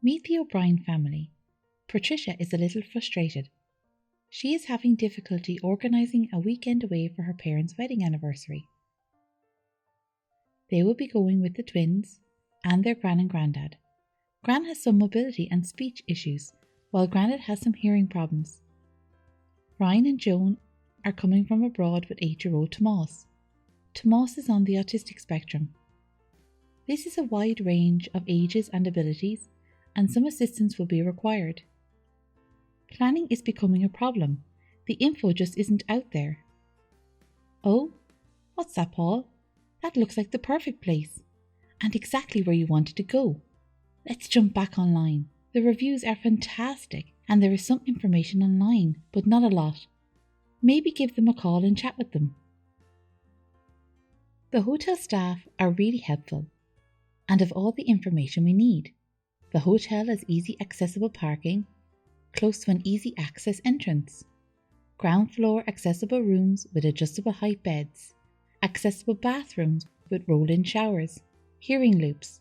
Meet the O'Brien family. Patricia is a little frustrated. She is having difficulty organising a weekend away for her parents' wedding anniversary. They will be going with the twins and their Gran and Grandad. Gran has some mobility and speech issues, while Grandad has some hearing problems. Ryan and Joan are coming from abroad with 8-year-old Tomas. Tomas is on the autistic spectrum. This is a wide range of ages and abilities, and some assistance will be required. Planning is becoming a problem. The info just isn't out there. Oh, what's that, Paul? That looks like the perfect place, and exactly where you wanted to go. Let's jump back online. The reviews are fantastic, and there is some information online, but not a lot. Maybe give them a call and chat with them. The hotel staff are really helpful, and have all the information we need. The hotel has easy accessible parking, close to an easy access entrance, ground floor accessible rooms with adjustable height beds, accessible bathrooms with roll-in showers, hearing loops,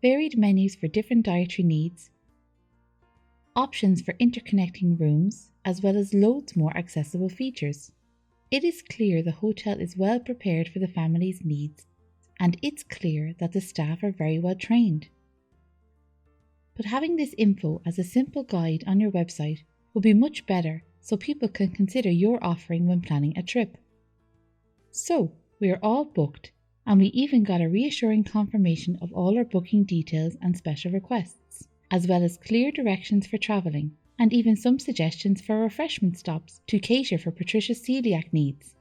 varied menus for different dietary needs, options for interconnecting rooms, as well as loads more accessible features. It is clear the hotel is well prepared for the family's needs, and it's clear that the staff are very well trained. But having this info as a simple guide on your website will be much better, so people can consider your offering when planning a trip. So, we are all booked, and we even got a reassuring confirmation of all our booking details and special requests, as well as clear directions for travelling, and even some suggestions for refreshment stops to cater for Patricia's celiac needs.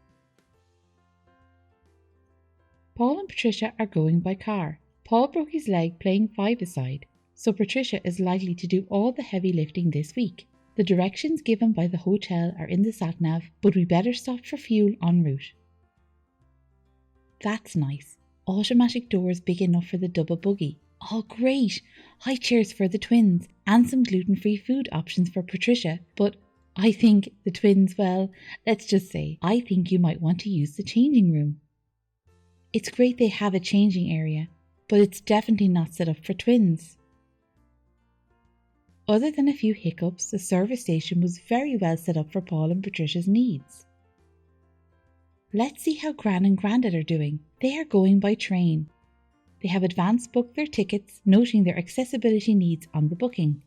Paul and Patricia are going by car. Paul broke his leg playing five-a-side, so Patricia is likely to do all the heavy lifting this week. The directions given by the hotel are in the sat-nav, but we better stop for fuel en route. That's nice. Automatic doors big enough for the double buggy. Oh great! High chairs for the twins and some gluten-free food options for Patricia, but I think the twins, well, let's just say, I think you might want to use the changing room. It's great they have a changing area, but it's definitely not set up for twins. Other than a few hiccups, the service station was very well set up for Paul and Patricia's needs. Let's see how Gran and Grandad are doing. They are going by train. They have advance booked their tickets, noting their accessibility needs on the booking.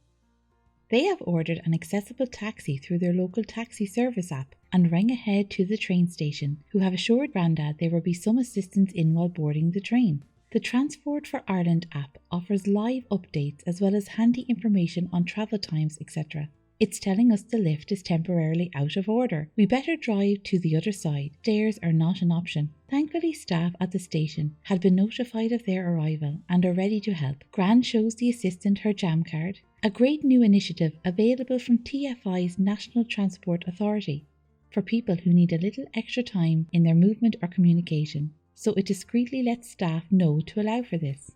They have ordered an accessible taxi through their local taxi service app and rang ahead to the train station, who have assured Grandad there will be some assistance in while boarding the train. The Transport for Ireland app offers live updates as well as handy information on travel times, etc. It's telling us the lift is temporarily out of order. We better drive to the other side. Stairs are not an option. Thankfully, staff at the station had been notified of their arrival and are ready to help. Gran shows the assistant her jam card, a great new initiative available from TFI's National Transport Authority for people who need a little extra time in their movement or communication. So it discreetly lets staff know to allow for this.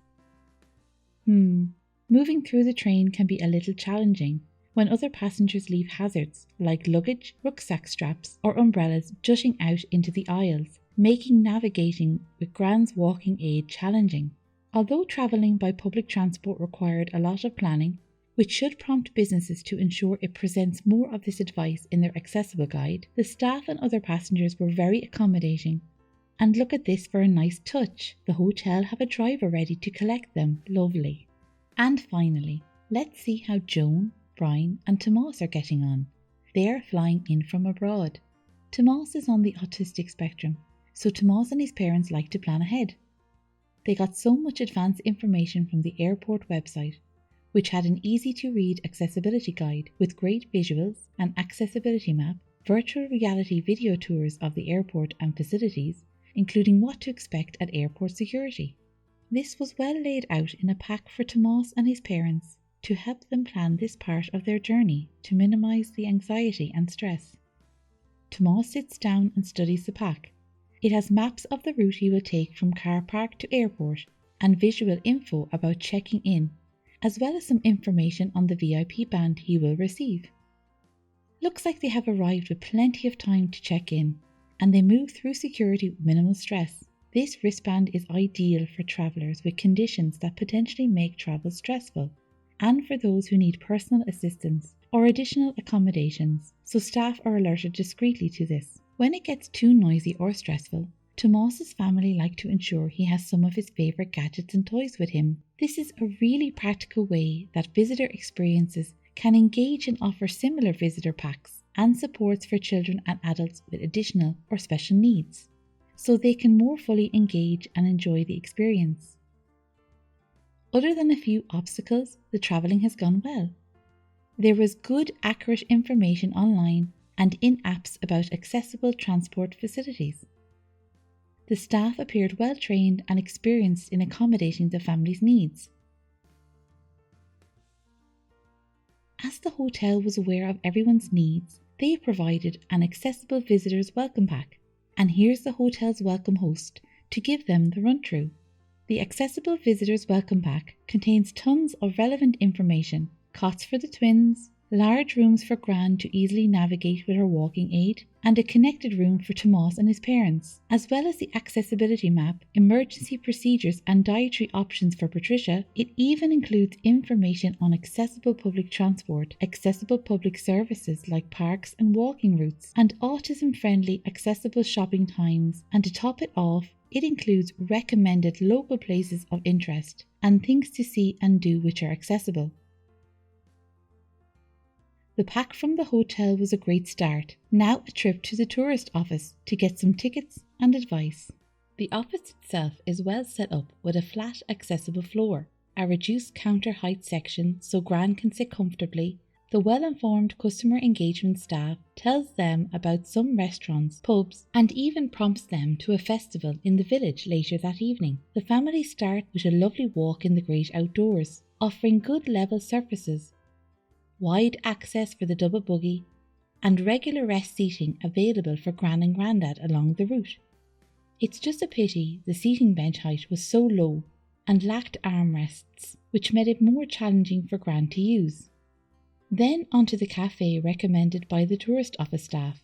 Moving through the train can be a little challenging when other passengers leave hazards like luggage, rucksack straps or umbrellas jutting out into the aisles, making navigating with Gran's walking aid challenging. Although travelling by public transport required a lot of planning, which should prompt businesses to ensure it presents more of this advice in their accessible guide, the staff and other passengers were very accommodating. And look at this for a nice touch. The hotel have a driver ready to collect them. Lovely. And finally, let's see how Joan, Brian and Tomas are getting on. They are flying in from abroad. Tomas is on the autistic spectrum, so Tomas and his parents like to plan ahead. They got so much advanced information from the airport website, which had an easy-to-read accessibility guide with great visuals, an accessibility map, virtual reality video tours of the airport and facilities, including what to expect at airport security. This was well laid out in a pack for Tomas and his parents to help them plan this part of their journey to minimise the anxiety and stress. Tomas sits down and studies the pack. It has maps of the route he will take from car park to airport and visual info about checking in, as well as some information on the VIP band he will receive. Looks like they have arrived with plenty of time to check in, and they move through security with minimal stress. This wristband is ideal for travellers with conditions that potentially make travel stressful, and for those who need personal assistance or additional accommodations, so staff are alerted discreetly to this. When it gets too noisy or stressful, Tomas's family like to ensure he has some of his favourite gadgets and toys with him. This is a really practical way that visitor experiences can engage and offer similar visitor packs and supports for children and adults with additional or special needs, so they can more fully engage and enjoy the experience. Other than a few obstacles, the travelling has gone well. There was good, accurate information online and in apps about accessible transport facilities. The staff appeared well trained and experienced in accommodating the family's needs. As the hotel was aware of everyone's needs, they provided an accessible visitors welcome pack, and here's the hotel's welcome host to give them the run-through. The accessible visitors welcome pack contains tons of relevant information: cots for the twins, large rooms for Gran to easily navigate with her walking aid, and a connected room for Tomas and his parents, as well as the accessibility map, emergency procedures and dietary options for Patricia. It even includes information on accessible public transport, accessible public services like parks and walking routes, and autism-friendly accessible shopping times, and to top it off, it includes recommended local places of interest and things to see and do which are accessible. The pack from the hotel was a great start. Now a trip to the tourist office to get some tickets and advice. The office itself is well set up with a flat accessible floor, a reduced counter height section so Gran can sit comfortably. The well-informed customer engagement staff tells them about some restaurants, pubs, and even prompts them to a festival in the village later that evening. The family start with a lovely walk in the great outdoors, offering good level surfaces, wide access for the double buggy, and regular rest seating available for Gran and Grandad along the route. It's just a pity the seating bench height was so low and lacked armrests, which made it more challenging for Gran to use. Then onto the cafe recommended by the tourist office staff.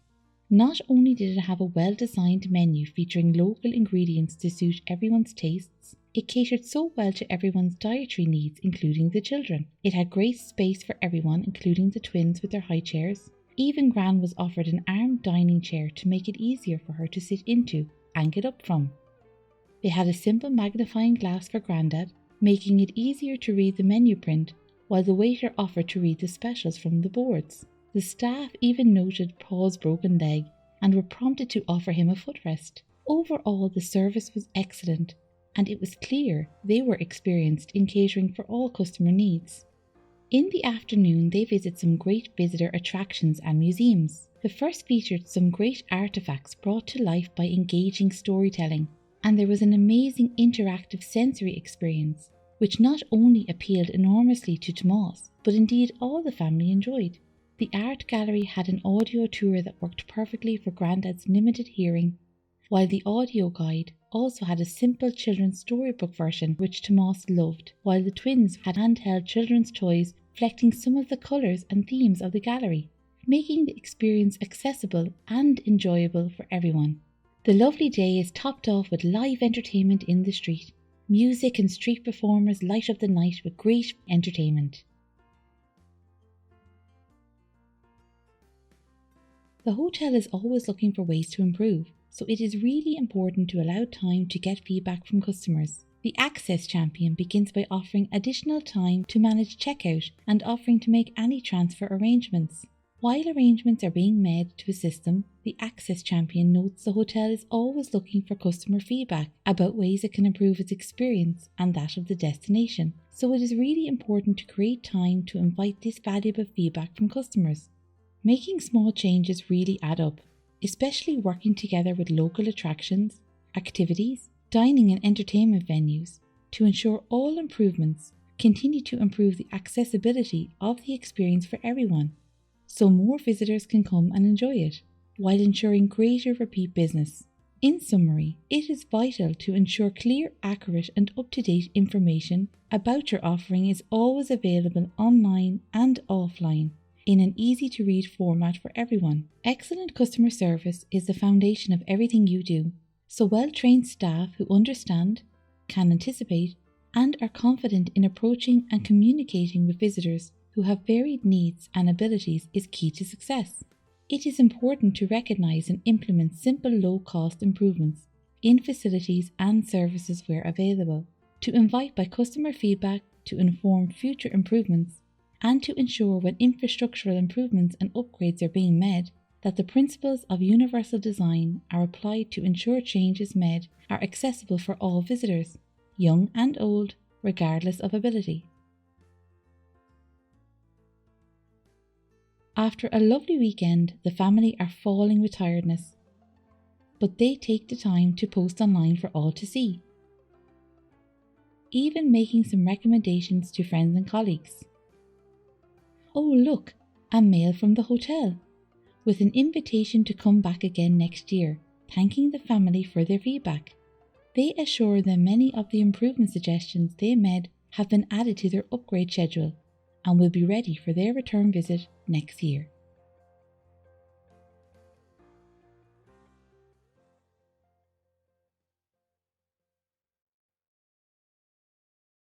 Not only did it have a well-designed menu featuring local ingredients to suit everyone's tastes, it catered so well to everyone's dietary needs, including the children. It had great space for everyone, including the twins with their high chairs. Even Gran was offered an armed dining chair to make it easier for her to sit into and get up from. They had a simple magnifying glass for Grandad, making it easier to read the menu print, while the waiter offered to read the specials from the boards. The staff even noted Paul's broken leg and were prompted to offer him a footrest. Overall, the service was excellent, and it was clear they were experienced in catering for all customer needs. In the afternoon, they visit some great visitor attractions and museums. The first featured some great artefacts brought to life by engaging storytelling, and there was an amazing interactive sensory experience, which not only appealed enormously to Tomas, but indeed all the family enjoyed. The art gallery had an audio tour that worked perfectly for Grandad's limited hearing, while the audio guide also had a simple children's storybook version which Tomas loved, while the twins had handheld children's toys reflecting some of the colours and themes of the gallery, making the experience accessible and enjoyable for everyone. The lovely day is topped off with live entertainment in the street. Music and street performers light up the night with great entertainment. The hotel is always looking for ways to improve, so it is really important to allow time to get feedback from customers. The Access Champion begins by offering additional time to manage checkout and offering to make any transfer arrangements. While arrangements are being made to assist them, the Access Champion notes the hotel is always looking for customer feedback about ways it can improve its experience and that of the destination, so it is really important to create time to invite this valuable feedback from customers. Making small changes really add up, especially working together with local attractions, activities, dining and entertainment venues to ensure all improvements continue to improve the accessibility of the experience for everyone, so more visitors can come and enjoy it, while ensuring greater repeat business. In summary, it is vital to ensure clear, accurate and up-to-date information about your offering is always available online and offline, in an easy-to-read format for everyone. Excellent customer service is the foundation of everything you do, so well-trained staff who understand, can anticipate, and are confident in approaching and communicating with visitors who have varied needs and abilities is key to success. It is important to recognise and implement simple low-cost improvements in facilities and services where available, to invite by customer feedback to inform future improvements, and to ensure when infrastructural improvements and upgrades are being made, that the principles of universal design are applied to ensure changes made are accessible for all visitors, young and old, regardless of ability. After a lovely weekend, the family are falling with tiredness, but they take the time to post online for all to see, even making some recommendations to friends and colleagues. Oh look, a mail from the hotel, with an invitation to come back again next year, thanking the family for their feedback. They assure them many of the improvement suggestions they made have been added to their upgrade schedule and will be ready for their return visit next year.